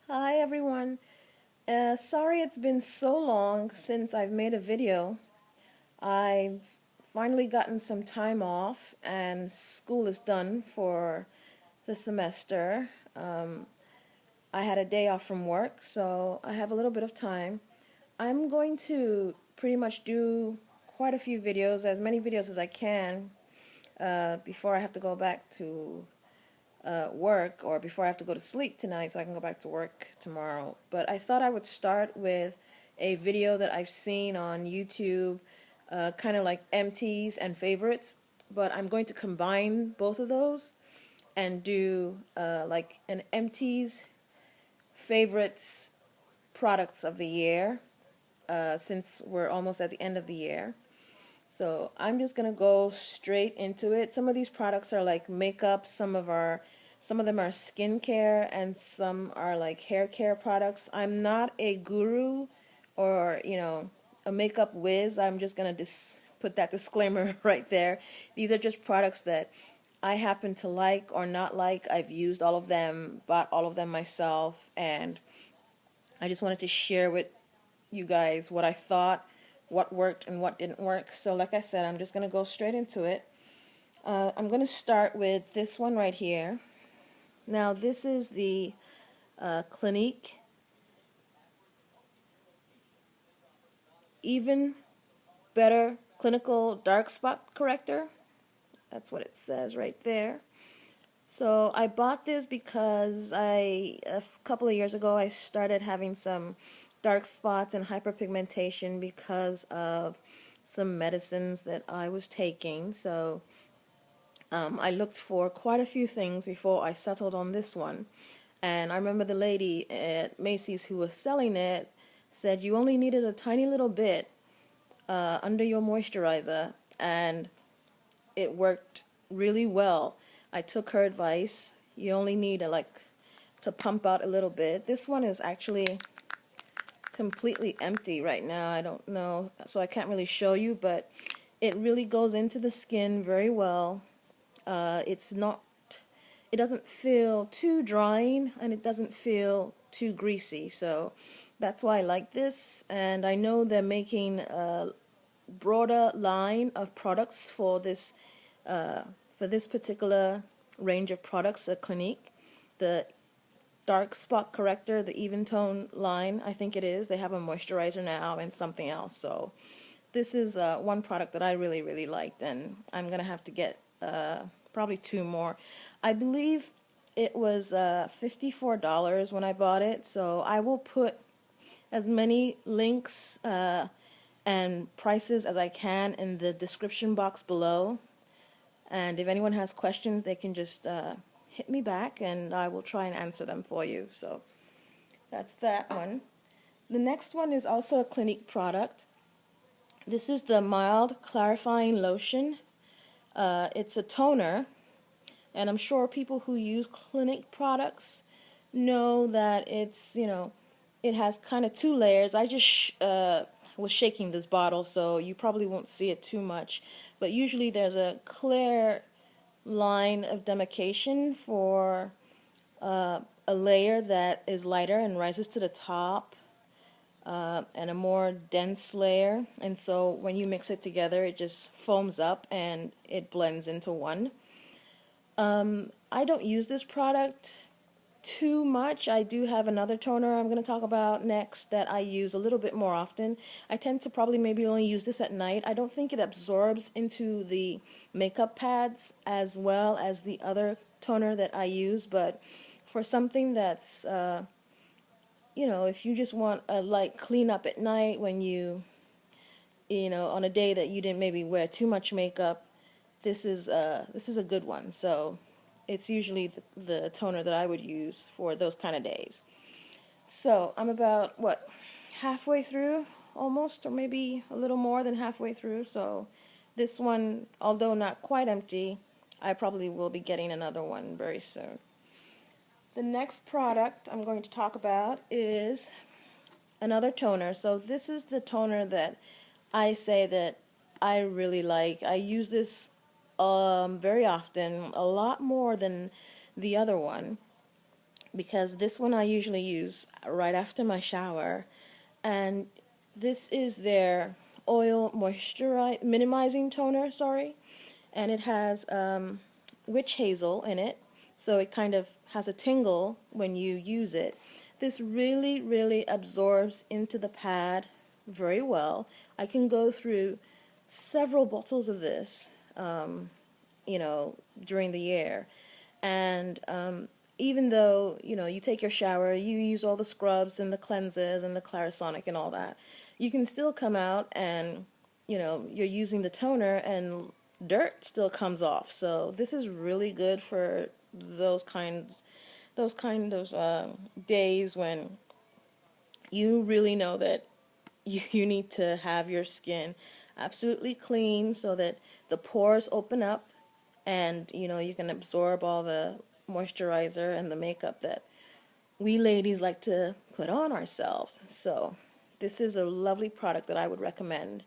Hi everyone. Sorry it's been so long since I've made a video. I've finally gotten some time off and school is done for the semester. I had a day off from work, so I have a little bit of time. I'm going to pretty much do quite a few videos, as many videos as I can, before I have to go back to work or before I have to go to sleep tonight so I can go back to work tomorrow. But I thought I would start with a video that I've seen on YouTube, kind of like empties and favorites. But I'm going to combine both of those and do like an empties favorites products of the year, since we're almost at the end of the year. So I'm just gonna go straight into it. Some of these products are like makeup, some of them are skincare, and some are like hair care products. I'm not a guru or, a makeup whiz. I'm just gonna put that disclaimer right there. These are just products that I happen to like or not like. I've used all of them, bought all of them myself, and I just wanted to share with you guys what I thought, what worked and what didn't work. So like I said, I'm just going to go straight into it. I'm going to start with this one right here. Now this is the Clinique Even Better Clinical Dark Spot Corrector. That's what it says right there. So I bought this because a couple of years ago I started having some dark spots and hyperpigmentation because of some medicines that I was taking. So I looked for quite a few things before I settled on this one. And I remember the lady at Macy's who was selling it said you only needed a tiny little bit under your moisturizer, and it worked really well. I took her advice. You only need to pump out a little bit. This one is actually completely empty right now. I don't know, so I can't really show you, but it really goes into the skin very well. It's not, it doesn't feel too drying and it doesn't feel too greasy. So that's why I like this. And I know they're making a broader line of products for this particular range of products at Clinique. The dark spot corrector, the even tone line, I think it is. They have a moisturizer now and something else. So this is one product that I really, really liked, and I'm going to have to get probably two more. I believe it was $54 when I bought it, so I will put as many links and prices as I can in the description box below. And if anyone has questions, they can just hit me back and I will try and answer them for you. So that's that one. The next one is also a Clinique product. This is the Mild Clarifying Lotion. It's a toner, and I'm sure people who use Clinique products know that it has kind of two layers. I just was shaking this bottle, so you probably won't see it too much. But usually there's a clear line of demarcation for a layer that is lighter and rises to the top, and a more dense layer. And so when you mix it together, it just foams up and it blends into one. I don't use this product too much. I do have another toner I'm going to talk about next that I use a little bit more often. I tend to probably maybe only use this at night. I don't think it absorbs into the makeup pads as well as the other toner that I use, but for something that's, if you just want a light cleanup at night when on a day that you didn't maybe wear too much makeup, this is a good one. So it's usually the toner that I would use for those kind of days. So I'm about, halfway through almost, or maybe a little more than halfway through. So this one, although not quite empty, I probably will be getting another one very soon. The next product I'm going to talk about is another toner. So this is the toner that I say that I really like. I use this very often, a lot more than the other one. because this one I usually use right after my shower. And this is their oil moisturize minimizing toner, sorry. And it has witch hazel in it, so it kind of has a tingle when you use it. This really, really absorbs into the pad very well. I can go through several bottles of this, you know, during the year. And even though, you know, you take your shower, you use all the scrubs and the cleanses and the Clarisonic and all that, you can still come out and, you know, you're using the toner and dirt still comes off. So this is really good for those kind of days when you really know that you need to have your skin absolutely clean so that the pores open up and you know you can absorb all the moisturizer and the makeup that we ladies like to put on ourselves. So this is a lovely product that I would recommend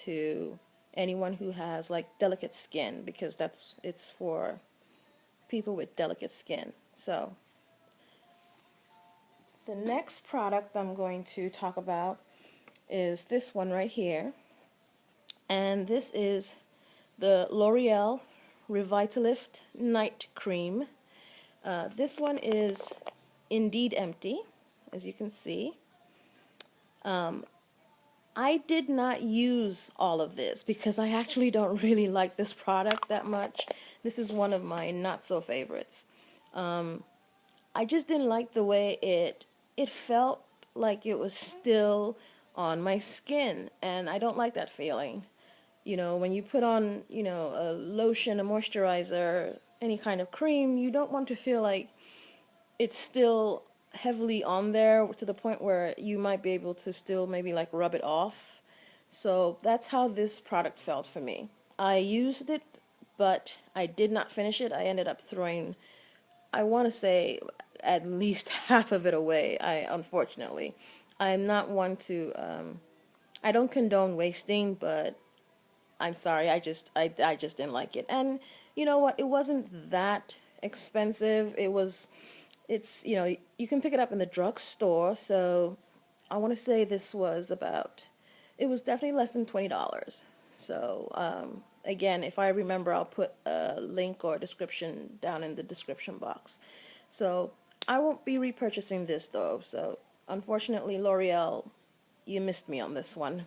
to anyone who has like delicate skin, because it's for people with delicate skin. So the next product I'm going to talk about is this one right here, and this is the L'Oreal Revitalift Night Cream. This one is indeed empty, as you can see. I did not use all of this because I actually don't really like this product that much. This is one of my not so favorites. I just didn't like the way it felt like it was still on my skin, and I don't like that feeling. You know, when you put on, you know, a lotion, a moisturizer, any kind of cream, you don't want to feel like it's still heavily on there to the point where you might be able to still maybe like rub it off. So that's how this product felt for me. I used it, but I did not finish it. I ended up throwing, I want to say, at least half of it away. Unfortunately, I'm not one to, I don't condone wasting, but I'm sorry, I just didn't like it. And you know what? It wasn't that expensive. It's, you know, you can pick it up in the drugstore. So I want to say this was about, it was definitely less than $20. So again, if I remember, I'll put a link or a description down in the description box. So I won't be repurchasing this though. So unfortunately, L'Oreal, you missed me on this one.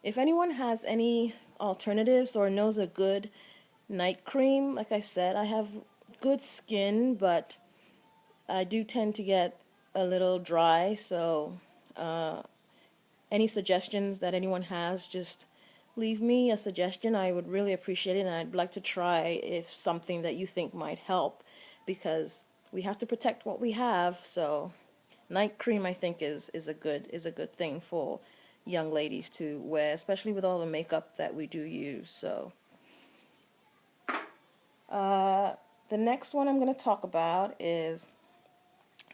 If anyone has any alternatives or knows a good night cream, like I said, I have good skin, but I do tend to get a little dry, so any suggestions that anyone has, just leave me a suggestion. I would really appreciate it, and I'd like to try if something that you think might help, because we have to protect what we have. So night cream, I think, is a good thing for young ladies to wear, especially with all the makeup that we do use. So the next one I'm going to talk about is,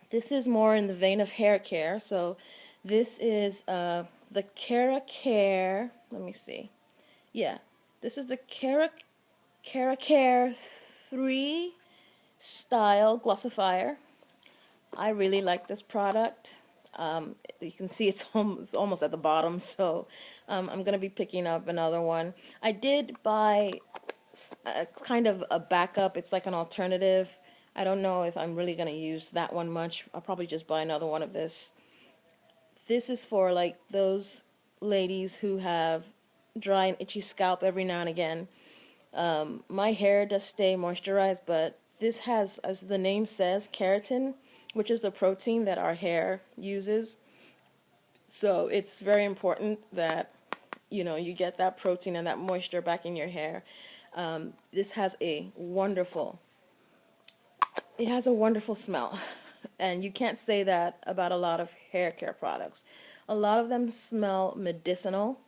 this is more in the vein of hair care. So this is the Cara Care, let me see. Yeah, this is the Cara Care 3 Style Glossifier. I really like this product. You can see it's almost at the bottom, so I'm going to be picking up another one. I did buy kind of a backup. It's like an alternative. I don't know if I'm really going to use that one much. I'll probably just buy another one of this. This is for like those ladies who have dry and itchy scalp every now and again. My hair does stay moisturized, but this has, as the name says, keratin, which is the protein that our hair uses. So it's very important that, you know, you get that protein and that moisture back in your hair. This has a wonderful, it has a wonderful smell. And you can't say that about a lot of hair care products. A lot of them smell medicinal.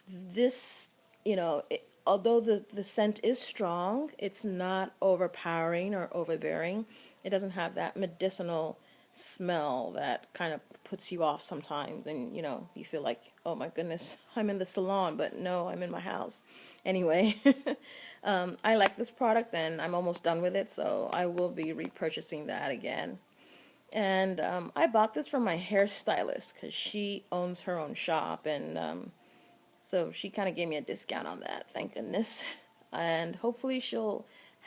This, you know, although the scent is strong, it's not overpowering or overbearing. It doesn't have that medicinal smell that kind of puts you off sometimes, and you know, you feel like, oh my goodness, I'm in the salon, but no, I'm in my house. Anyway, I like this product and I'm almost done with it, so I will be repurchasing that again. And I bought this from my hairstylist because she owns her own shop, and so she kind of gave me a discount on that, thank goodness. And hopefully she'll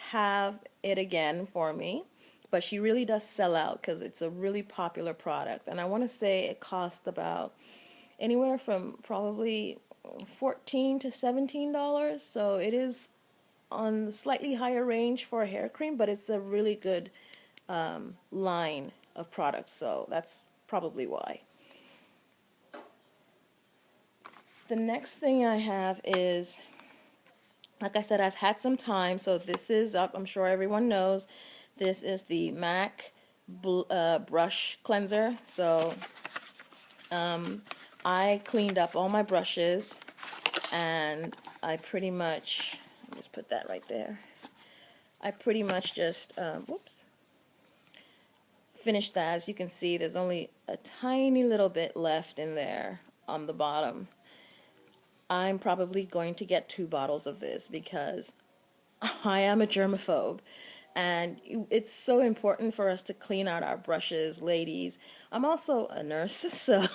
have it again for me. But she really does sell out because it's a really popular product. And I want to say it cost about anywhere from probably $14 to $17. So it is on the slightly higher range for a hair cream, but it's a really good line of products. So that's probably why. The next thing I have is, like I said, I've had some time, so this is up. I'm sure everyone knows. This is the MAC brush cleanser. So I cleaned up all my brushes, and I pretty much, let me just put that right there. I pretty much just, whoops, finished that. As you can see, there's only a tiny little bit left in there on the bottom. I'm probably going to get 2 bottles of this because I am a germaphobe, and it's so important for us to clean out our brushes, ladies. I'm also a nurse, so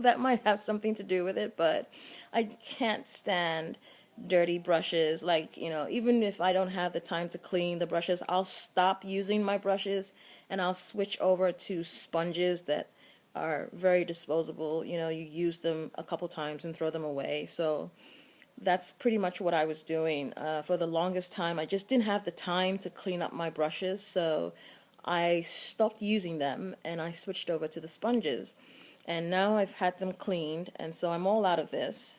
that might have something to do with it, but I can't stand dirty brushes. Like, even if I don't have the time to clean the brushes, I'll stop using my brushes and I'll switch over to sponges that are very disposable. You use them a couple times and throw them away. So that's pretty much what I was doing. For the longest time, I just didn't have the time to clean up my brushes, so I stopped using them and I switched over to the sponges. And now I've had them cleaned, and so I'm all out of this.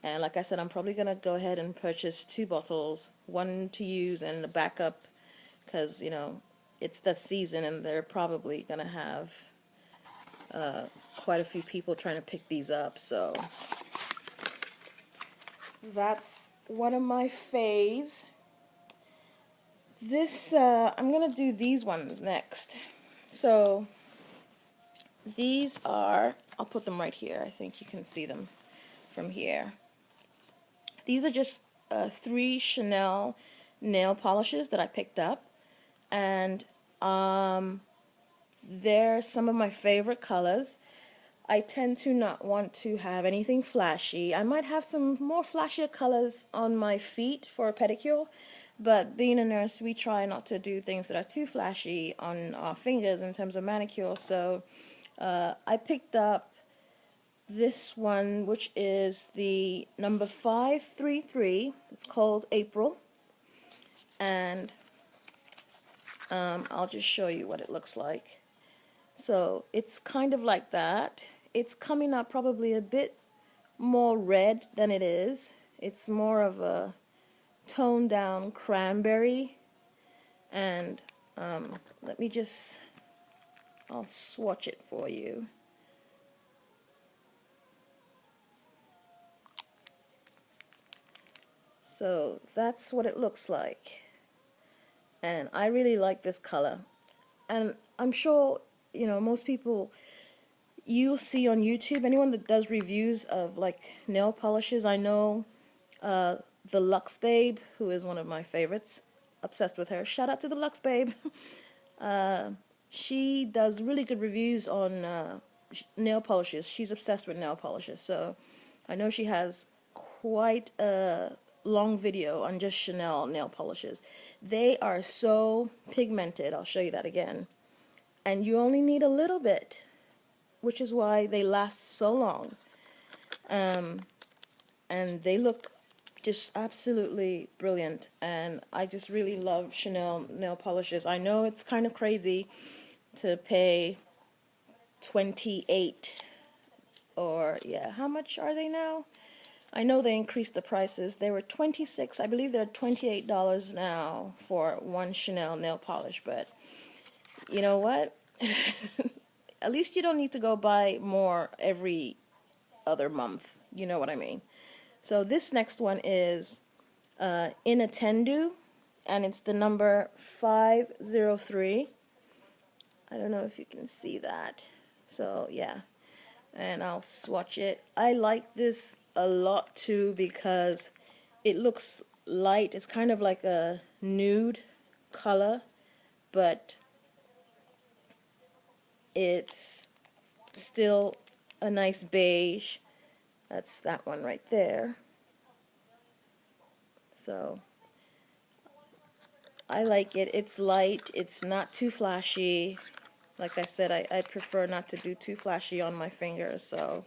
And like I said, I'm probably going to go ahead and purchase 2 bottles, one to use and a backup, because, it's the season and they're probably going to have quite a few people trying to pick these up, so that's one of my faves. This, I'm going to do these ones next. So, these are, I'll put them right here. I think you can see them from here. These are just 3 Chanel nail polishes that I picked up. And they're some of my favorite colors. I tend to not want to have anything flashy. I might have some more flashier colors on my feet for a pedicure, but being a nurse, we try not to do things that are too flashy on our fingers in terms of manicure. So I picked up this one, which is the number 533. It's called April, and I'll just show you what it looks like. So it's kind of like that. It's coming up probably a bit more red than it is. It's more of a toned down cranberry. And let me just, I'll swatch it for you. So that's what it looks like. And I really like this color. And I'm sure, most people, you'll see on YouTube, anyone that does reviews of like nail polishes, I know the Lux Babe, who is one of my favorites, obsessed with her. Shout out to the Lux Babe. She does really good reviews on nail polishes. She's obsessed with nail polishes, so I know she has quite a long video on just Chanel nail polishes. They are so pigmented. I'll show you that again. And you only need a little bit, which is why they last so long. And they look just absolutely brilliant, and I just really love Chanel nail polishes. I know it's kind of crazy to pay 28, or yeah, how much are they now? I know they increased the prices. They were 26, I believe they're $28 now for one Chanel nail polish, but you know what? At least you don't need to go buy more every other month. You know what I mean? So this next one is In Attendu, and it's the number 503. I don't know if you can see that. So yeah, and I'll swatch it. I like this a lot too because it looks light. It's kind of like a nude color, but It's still a nice beige. That's that one right there. So I like it. It's light. It's not too flashy. Like I said, I prefer not to do too flashy on my fingers, so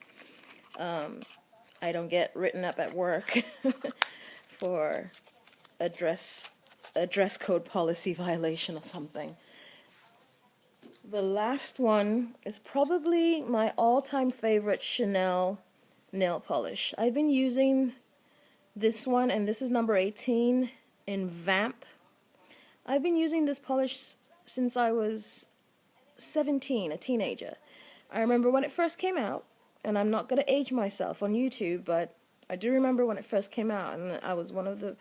I don't get written up at work for a dress code policy violation or something. The last one is probably my all-time favorite Chanel nail polish. I've been using this one, and this is number 18 in Vamp. I've been using this polish since I was 17, a teenager. I remember when it first came out, and I'm not going to age myself on YouTube, but I do remember when it first came out, and I was one of the,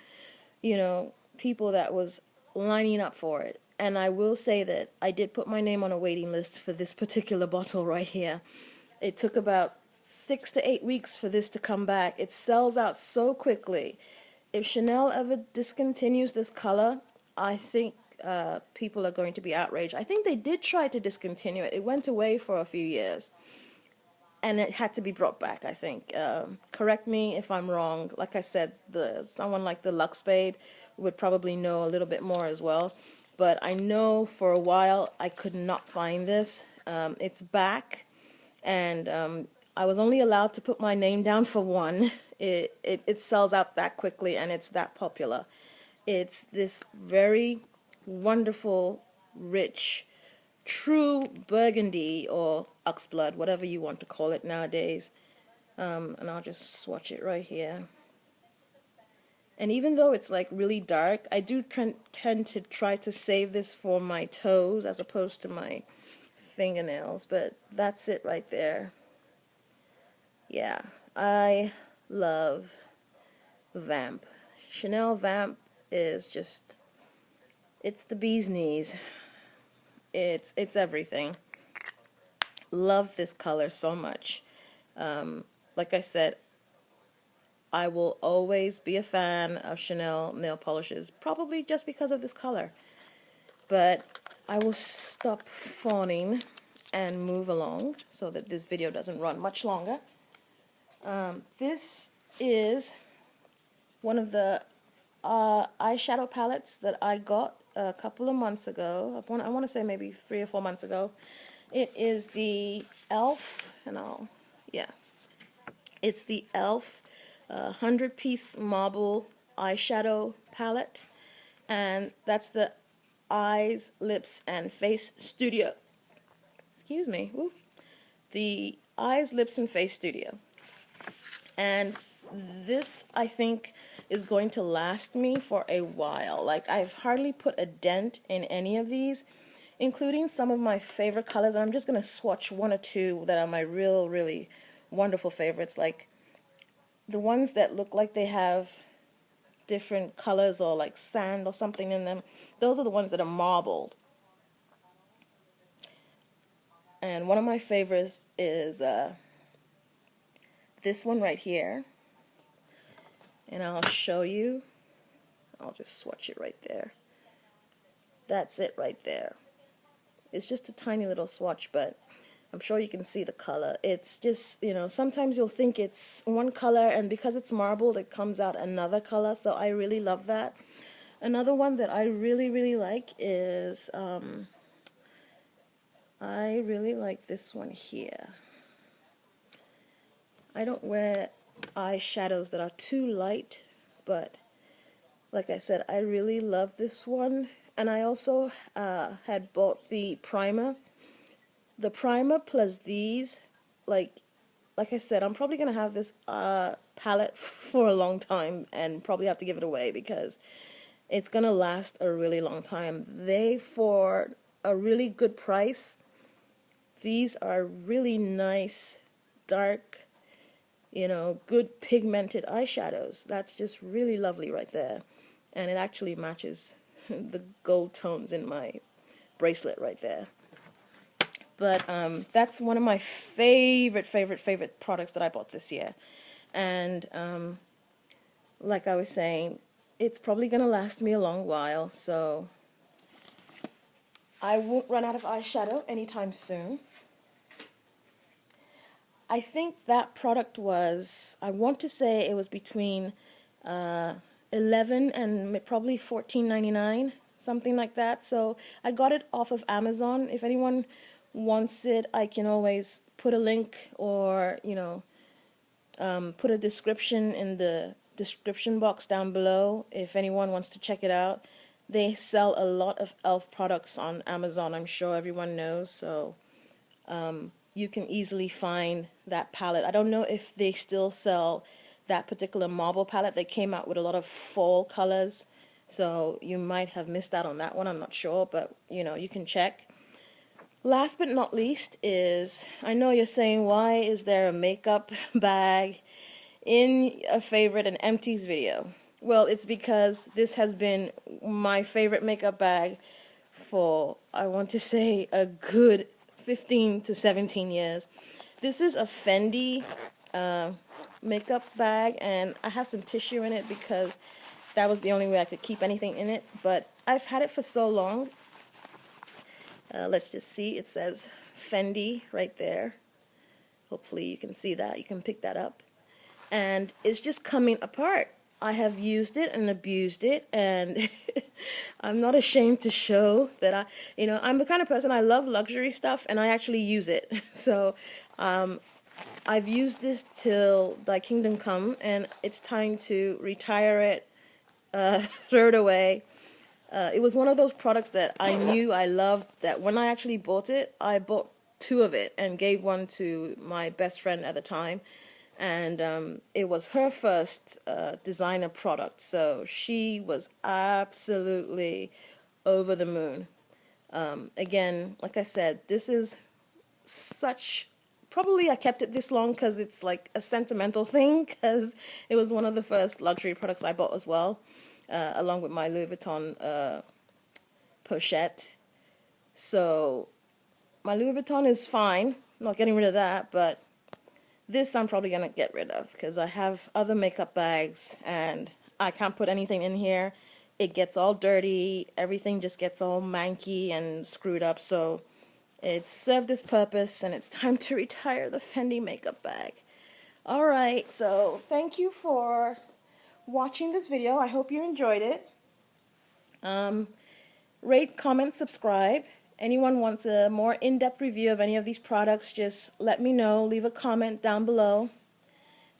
people that was lining up for it. And I will say that I did put my name on a waiting list for this particular bottle right here. It took about 6 to 8 weeks for this to come back. It sells out so quickly. If Chanel ever discontinues this color, I think people are going to be outraged. I think they did try to discontinue it. It went away for a few years, and it had to be brought back, I think. Correct me if I'm wrong. Like I said, someone like the Lux Babe would probably know a little bit more as well. But I know for a while I could not find this. It's back, and I was only allowed to put my name down for one. It sells out that quickly, and it's that popular. It's this very wonderful, rich, true burgundy or oxblood, whatever you want to call it nowadays. And I'll just swatch it right here. And even though it's like really dark, I do tend to try to save this for my toes as opposed to my fingernails. But that's it right there. Yeah, I love Vamp. Chanel Vamp is just, it's the bee's knees. It's everything. Love this color so much. Like I said, I will always be a fan of Chanel nail polishes, probably just because of this color. But I will stop fawning and move along so that this video doesn't run much longer. This is one of the eyeshadow palettes that I got a couple of months ago. I want to say maybe 3 or 4 months ago. It is the E.L.F. It's the E.L.F. 100-piece marble eyeshadow palette, and that's the Eyes, Lips, and Face Studio. Excuse me. Woo. The Eyes, Lips, and Face Studio. And this, I think, is going to last me for a while. Like, I've hardly put a dent in any of these, including some of my favorite colors. And I'm just going to swatch 1 or 2 that are my really wonderful favorites. Like, the ones that look like they have different colors or like sand or something in them, those are the ones that are marbled. And one of my favorites is this one right here. And I'll show you. I'll just swatch it right there. That's it right there. It's just a tiny little swatch, but I'm sure you can see the color. It's just, sometimes you'll think it's one color, and because it's marbled, it comes out another color, so I really love that. Another one that I really like is, I really like this one here. I don't wear eyeshadows that are too light, but like I said, I really love this one. And I also had bought the primer. The primer plus these, like I said, I'm probably going to have this palette for a long time and probably have to give it away because it's going to last a really long time. For a really good price, these are really nice, dark, good pigmented eyeshadows. That's just really lovely right there. And it actually matches the gold tones in my bracelet right there. But that's one of my favorite products that I bought this year. And like I was saying, it's probably going to last me a long while. So I won't run out of eyeshadow anytime soon. I think that product was, I want to say it was between uh, 11 and probably 14.99, something like that. So I got it off of Amazon. If anyone wants it, I can always put a link or, put a description in the description box down below if anyone wants to check it out. They sell a lot of E.L.F. products on Amazon, I'm sure everyone knows, so you can easily find that palette. I don't know if they still sell that particular marble palette. They came out with a lot of fall colors, so you might have missed out on that one. I'm not sure, but you can check. Last but not least is, I know you're saying, why is there a makeup bag in a favorite and empties video? Well, it's because this has been my favorite makeup bag for, I want to say, a good 15 to 17 years. This is a Fendi makeup bag, and I have some tissue in it because that was the only way I could keep anything in it, but I've had it for so long. Let's just see, it says Fendi right there. Hopefully you can see that, you can pick that up. And it's just coming apart. I have used it and abused it, and I'm not ashamed to show that I'm the kind of person, I love luxury stuff, and I actually use it. So I've used this till thy kingdom come, and it's time to retire it, throw it away. It was one of those products that I knew I loved, that when I actually bought it, I bought 2 of it and gave one to my best friend at the time. And it was her first designer product, so she was absolutely over the moon. Again, like I said, this is probably I kept it this long because it's like a sentimental thing, because it was one of the first luxury products I bought as well, along with my Louis Vuitton pochette. So my Louis Vuitton is fine, I'm not getting rid of that, but this I'm probably going to get rid of because I have other makeup bags and I can't put anything in here. It gets all dirty, everything just gets all manky and screwed up, so it's served its purpose and it's time to retire the Fendi makeup bag. Alright, so thank you for watching this video. I hope you enjoyed it. Rate, comment, subscribe. Anyone wants a more in-depth review of any of these products, just let me know. Leave a comment down below.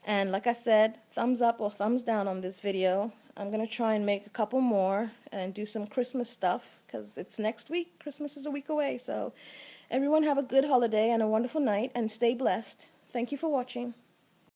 And like I said, thumbs up or thumbs down on this video. I'm going to try and make a couple more and do some Christmas stuff because it's next week. Christmas is a week away. So everyone have a good holiday and a wonderful night and stay blessed. Thank you for watching.